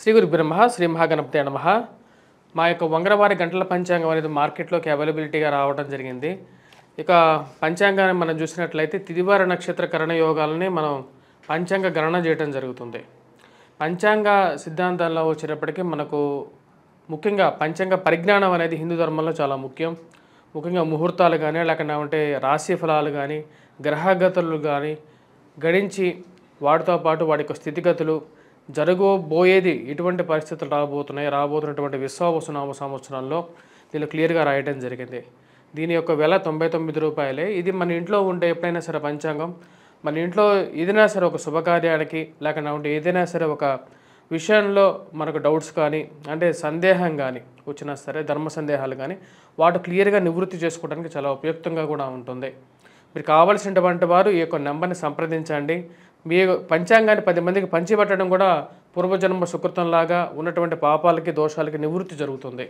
శ్రీ గురు బ్రహ్మ శ్రీ మహాగణపతి నమః. మా యొక్క వంగరవారి గంటల పంచాంగం అనేది మార్కెట్లోకి అవైలబిలిటీగా రావడం జరిగింది. ఇక పంచాంగాన్ని మనం చూసినట్లయితే తిదివార నక్షత్ర కరణ యోగాలని మనం పంచాంగ గణన చేయడం జరుగుతుంది. పంచాంగ సిద్ధాంతాల్లో వచ్చేటప్పటికీ మనకు ముఖ్యంగా పంచాంగ పరిజ్ఞానం అనేది హిందూ ధర్మంలో చాలా ముఖ్యం. ముఖ్యంగా ముహూర్తాలు కానీ లేకుంటే రాశి ఫలాలు కానీ గ్రహగతులు కానీ గణించి వాటితో పాటు వాటి యొక్క స్థితిగతులు జరగబోయేది ఎటువంటి పరిస్థితులు రాబోతున్నటువంటి విశ్వావసునామ సంవత్సరంలో దీనిలో క్లియర్గా రాయడం జరిగింది. దీని యొక్క వెల ₹99. ఇది మన ఇంట్లో ఉండే ఎప్పుడైనా సరే పంచాంగం మన ఇంట్లో ఏదైనా సరే ఒక శుభకార్యానికి లేకుంటే ఏదైనా సరే ఒక విషయంలో మనకు డౌట్స్ కానీ అంటే సందేహం కానీ వచ్చినా సరే ధర్మ సందేహాలు కానీ వాటి క్లియర్గా నివృత్తి చేసుకోవడానికి చాలా ఉపయుక్తంగా కూడా ఉంటుంది. మీరు కావాల్సినటువంటి వారు ఈ యొక్క నెంబర్ని సంప్రదించండి. మీ పంచాంగాన్ని 10 మందికి పంచిపెట్టడం కూడా పూర్వజన్మ సుకృతంలాగా ఉన్నటువంటి పాపాలకి దోషాలకి నివృత్తి జరుగుతుంది.